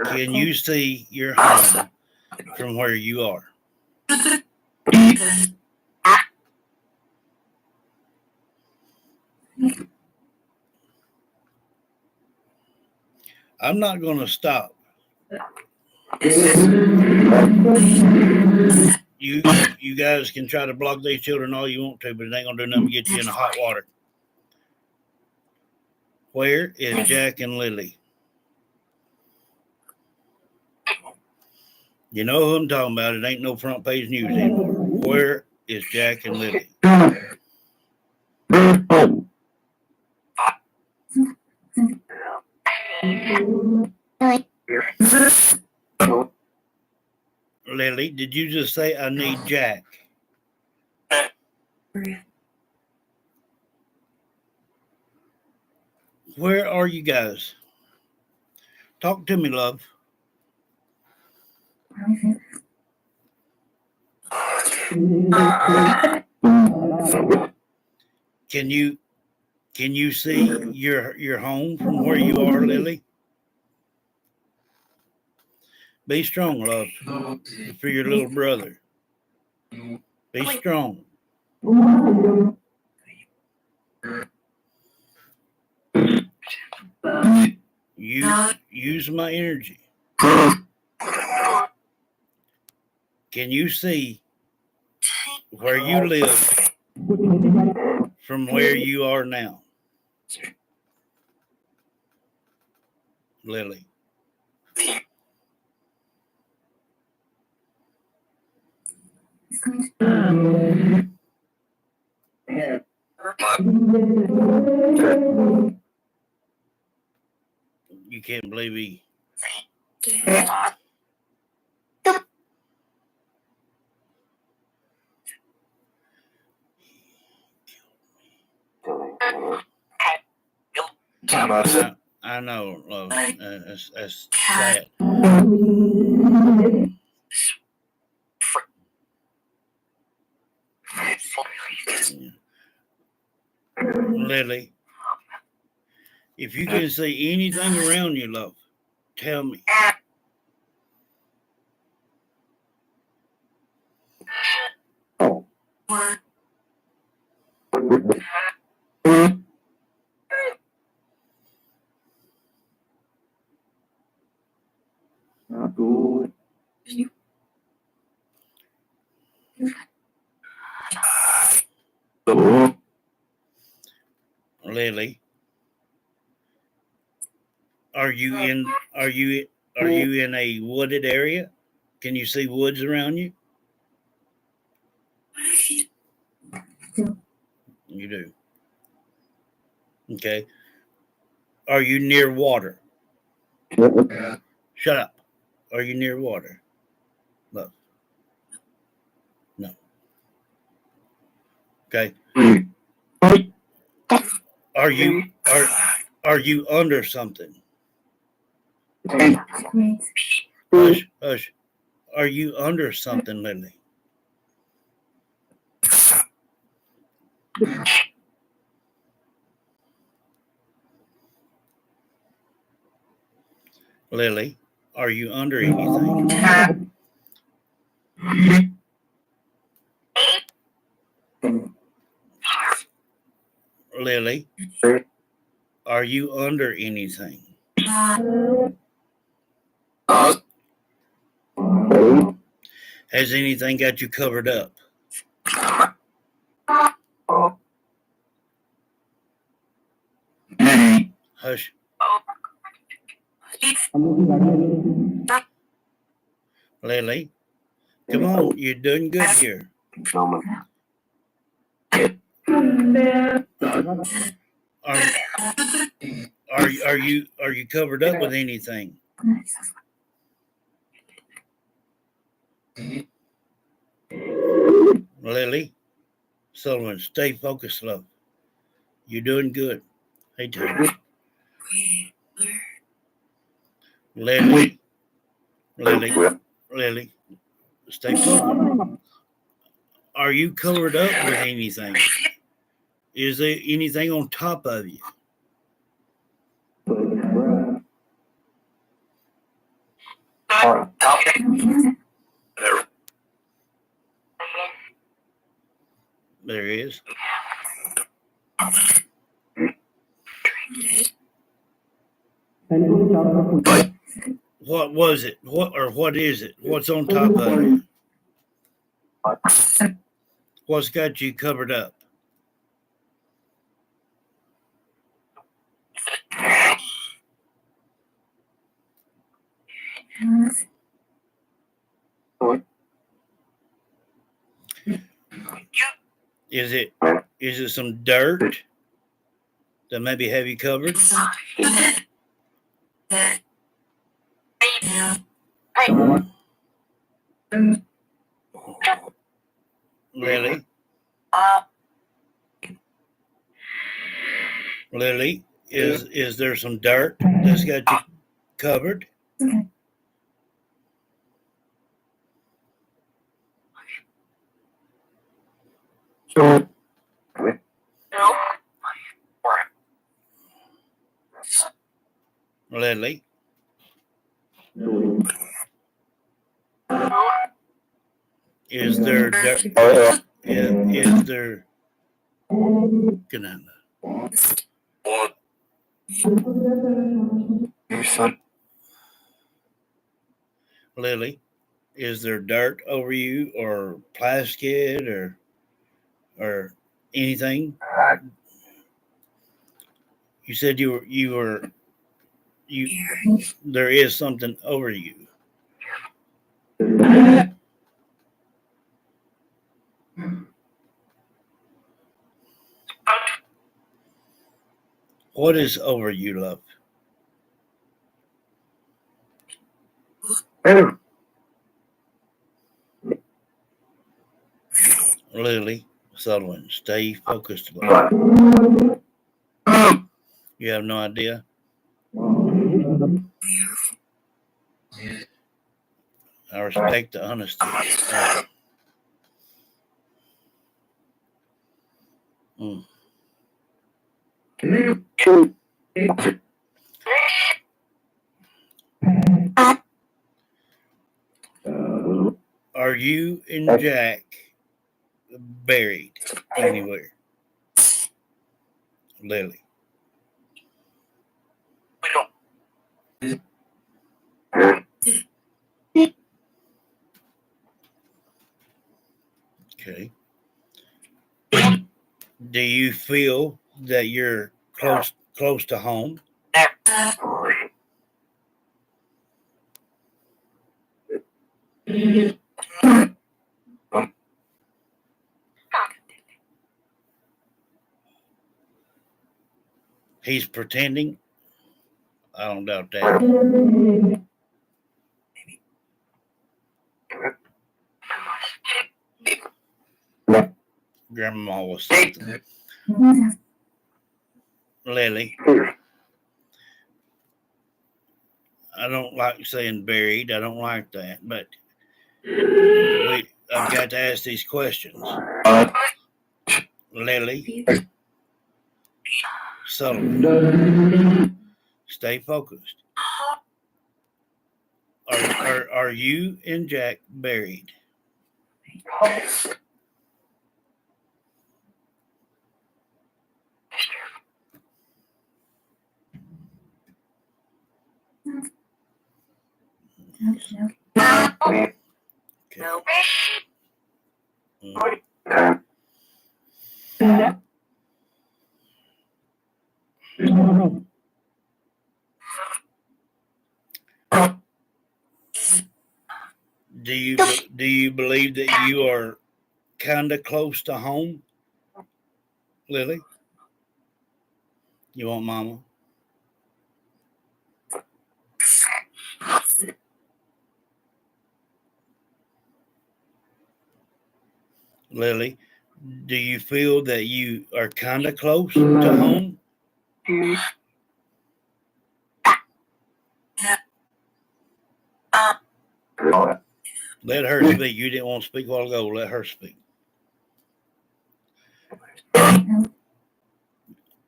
A: can you see your home from where you are? I'm not going to stop. You guys can try to block these children all you want to, but it ain't going to do nothing to get you in the hot water. Where is Jack and Lily? You know who I'm talking about. It ain't no front page news anymore. Where is Jack and Lily? Lily, did you just say I need Jack? Where are you guys? Talk to me, love. Can you see your home from where you are, Lily? Be strong, love, for your little brother. Be strong. Use my energy. Can you see where you live from where you are now? Lily. You can't believe he. I know, love. That's sad. Lily, if you can see anything around you, love, tell me. Lily, are you in a wooded area? Can you see woods around you? You do. Okay. Are you near water? Shut up. Are you near water? Love. No. Okay. Are you under something? Hush, hush. Are you under something, Lily? Lily, are you under anything? Lily, are you under anything? Has anything got you covered up? Hush. Lily, come on, you're doing good here. Are you covered up with anything? Lily, Sullivan, stay focused, love. You're doing good. Hey, Tom. Lily, stay focused. Are you covered up with anything? Is there anything on top of you? There is. What was it? What is it? What's on top of you? What's got you covered up? Is it some dirt that maybe have you covered? Lily, is there some dirt that's got you covered? Lily. Is there dirt? Is there? Good night. Lily, is there dirt over you or plastic or anything? You said there is something over you. What is over you, love? Lily, Sutherland, stay focused, love. You have no idea? I respect the honesty. Are you and Jack buried anywhere? Lily. Okay. Do you feel that you're close to home? He's pretending. I don't doubt that. Grandma was something. Lily, I don't like saying buried. I don't like that, but I've got to ask these questions. Lily, Sullivan, stay focused. Are you and Jack buried? Do you believe that you are kind of close to home, Lily? You want Mama? Lily, do you feel that you are kind of close to home? Let her speak. You didn't want to speak a while ago. Let her speak.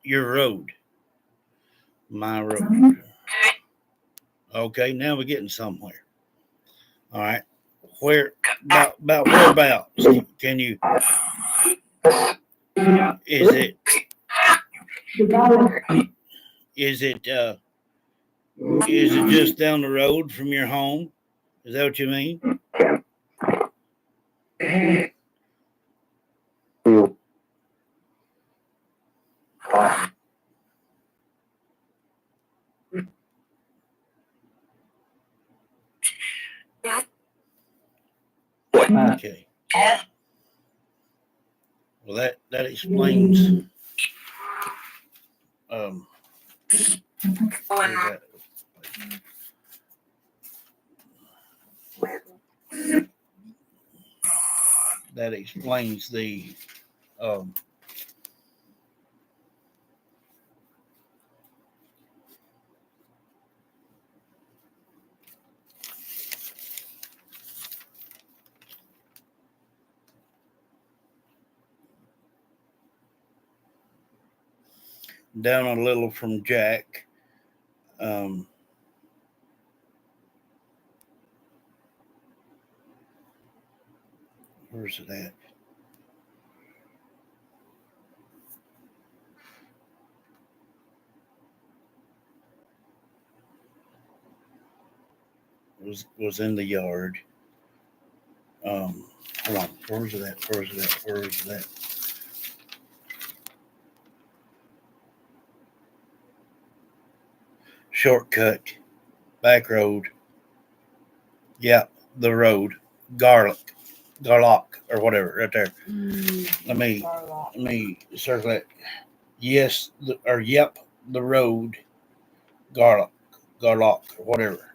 A: Your road. My road. Okay, now we're getting somewhere. All right. Where about whereabouts? Can you is it just down the road from your home? Is that what you mean? Okay. Well, that explains. That explains the down a little from Jack. Where's it at? Was in the yard. Hold on. Where's it at? Where's it at? Where's it at? Shortcut. Back road. Yeah, the road. Garlock, or whatever, right there. Let me circle it. Yes, yep, the road. Garlock, or whatever.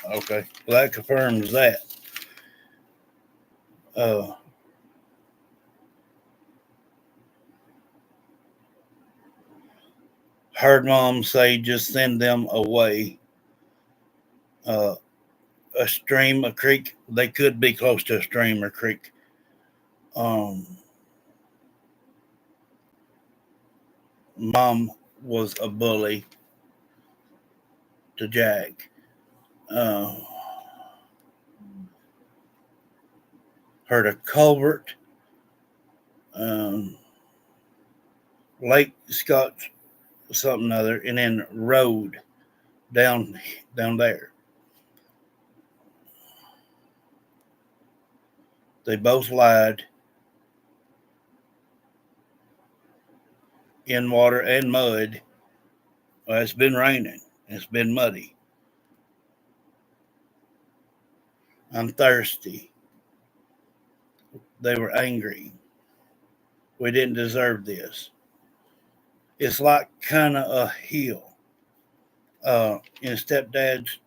A: Okay, well, that confirms that. Heard Mom say just send them away. A stream, a creek. They could be close to a stream or creek. Mom was a bully to Jack. Heard a culvert. Lake Scott something other, and then road down there. They both lied. In water and mud. Well, it's been raining. It's been muddy. I'm thirsty. They were angry. We didn't deserve this. It's like kind of a hill in stepdad's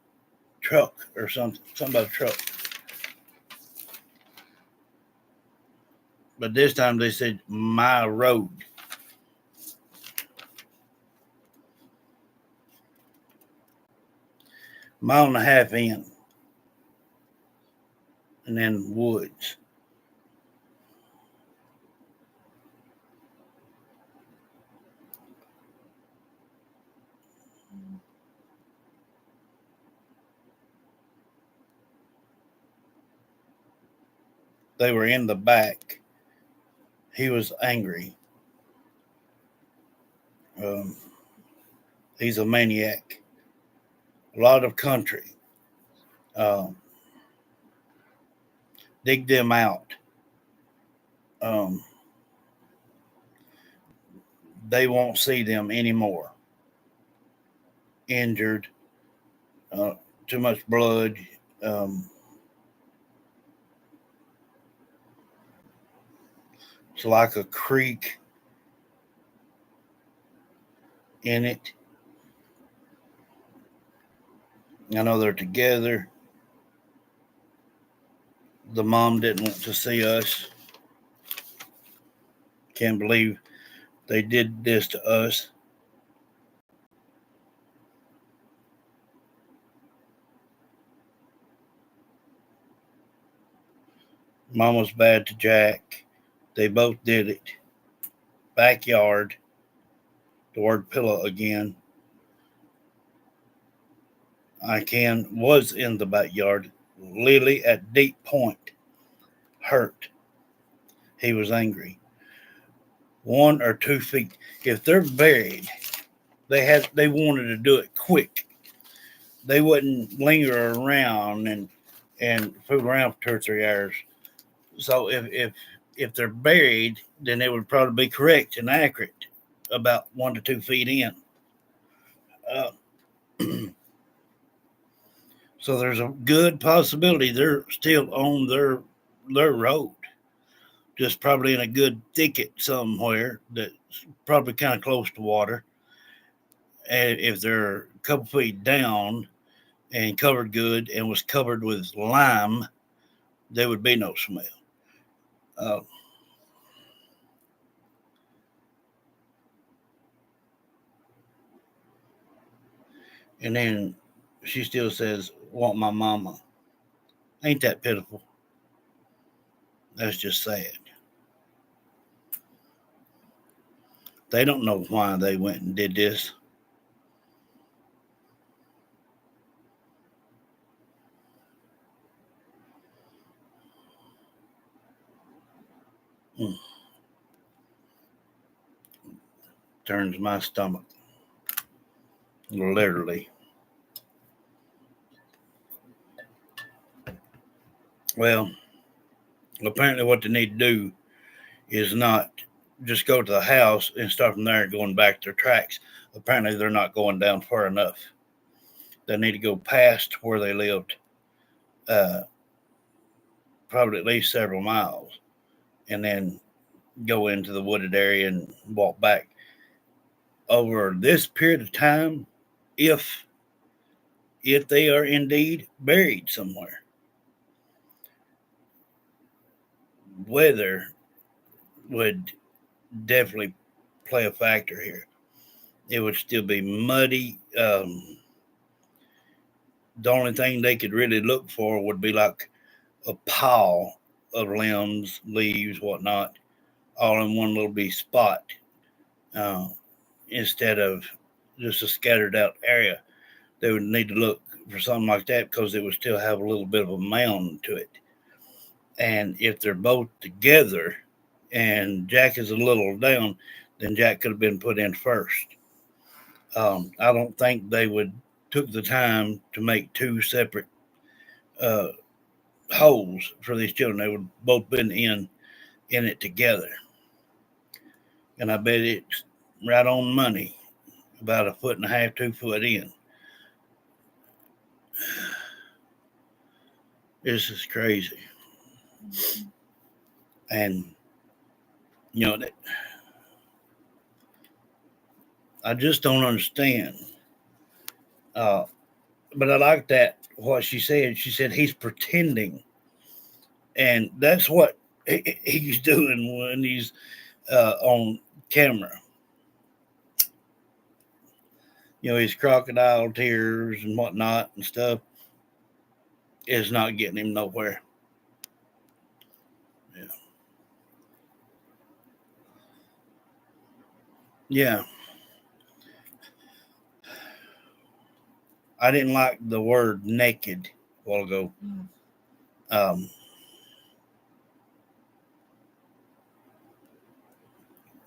A: truck or somebody's truck. But this time they said my road. Mile and a half in. And then woods. they were in the back. He was angry. He's a maniac. A lot of country. Dig them out. They won't see them anymore. Injured. Too much blood. It's like a creek in it. I know they're together. The mom didn't want to see us. Can't believe they did this to us. Mom was bad to Jack. They both did it. Backyard. The word pillow again. Was in the backyard. Lily at Deep Point. Hurt. He was angry. 1 or 2 feet. If they're buried, they wanted to do it quick. They wouldn't linger around and fool around for 2 or 3 hours. So if they're buried, then it would probably be correct and accurate about 1 to 2 feet in. So there's a good possibility they're still on their road, just probably in a good thicket somewhere that's probably kind of close to water. And if they're a couple feet down and covered good and was covered with lime, there would be no smell. And then she still says, want my mama. Ain't that pitiful? That's just sad. They don't know why they went and did this. Turns my stomach. Literally. Well, apparently what they need to do is not just go to the house and start from there and going back their tracks. Apparently they're not going down far enough. They need to go past where they lived, probably at least several miles, and then go into the wooded area and walk back. Over this period of time, if they are indeed buried somewhere, weather would definitely play a factor here. It would still be muddy. The only thing they could really look for would be like a pile of limbs, leaves, whatnot, all in one little bitty spot, instead of just a scattered out area. They would need to look for something like that because it would still have a little bit of a mound to it. And if they're both together and Jack is a little down, then Jack could have been put in first. I don't think they would took the time to make 2 separate holes for these children. They would both been in it together. And I bet it's right on money, about 1.5 feet, 2 foot in. This is crazy. And, I just don't understand. But I like that, what she said. She said he's pretending. And that's what he's doing when he's on camera. His crocodile tears and whatnot and stuff is not getting him nowhere. Yeah. I didn't like the word naked a while ago.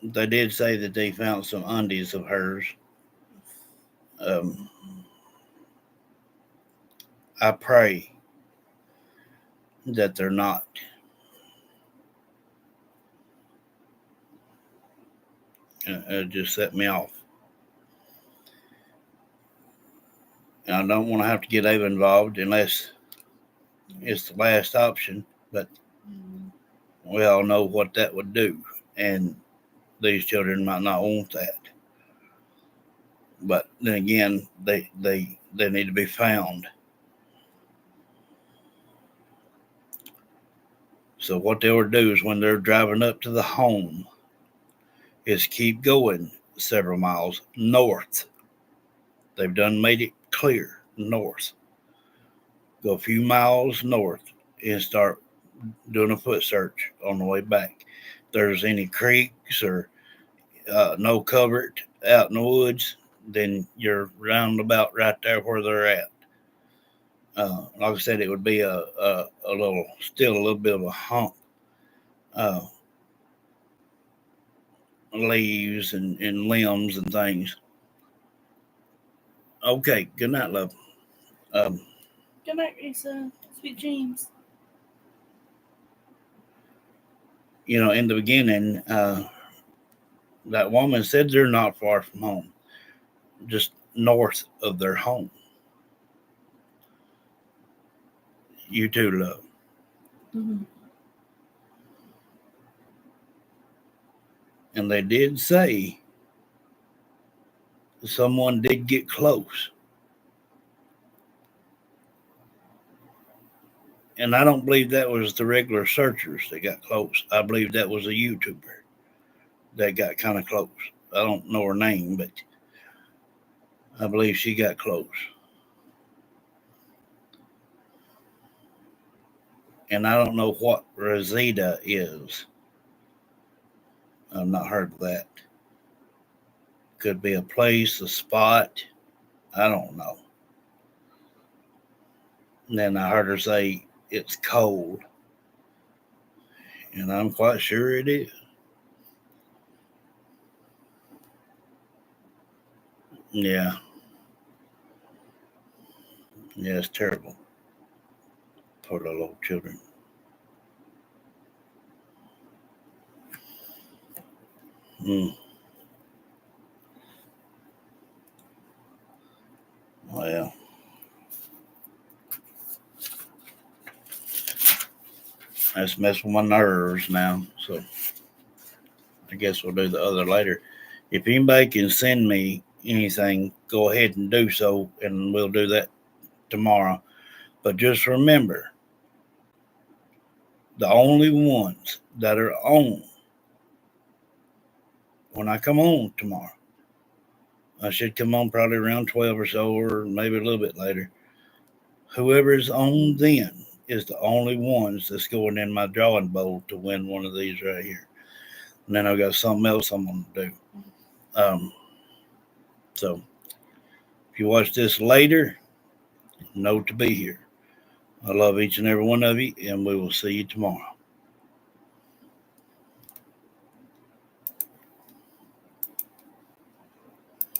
A: They did say that they found some undies of hers. I pray that they're not. It just set me off. And I don't want to have to get Ava involved unless it's the last option, but we all know what that would do. And these children might not want that. But then again, they need to be found. So what they would do is when they're driving up to the home is keep going several miles north. They've done made it clear north. Go a few miles north and start doing a foot search on the way back. If there's any creeks or no covert out in the woods, then you're roundabout right there where they're at. Like I said, it would be still a little bit of a hump. Leaves and limbs and things. Okay, good night, love.
B: Good night, Risa. Sweet dreams.
A: In the beginning, that woman said they're not far from home, just north of their home. You too, love.
B: Mm-hmm.
A: And they did say someone did get close. And I don't believe that was the regular searchers that got close. I believe that was a YouTuber that got kind of close. I don't know her name, but I believe she got close. And I don't know what Rosita is. I've not heard of that. Could be a place, a spot. I don't know. And then I heard her say it's cold. And I'm quite sure it is. Yeah. Yeah, it's terrible. Poor little children. Well, that's messing with my nerves now. So I guess we'll do the other later. If anybody can send me anything, go ahead and do so, and we'll do that tomorrow. But just remember, the only ones that are on when I come on tomorrow, I should come on probably around 12 or so, or maybe a little bit later. Whoever is on then is the only ones that's going in my drawing bowl to win one of these right here. And then I've got something else I'm going to do. So if you watch this later, know to be here. I love each and every one of you, and we will see you tomorrow.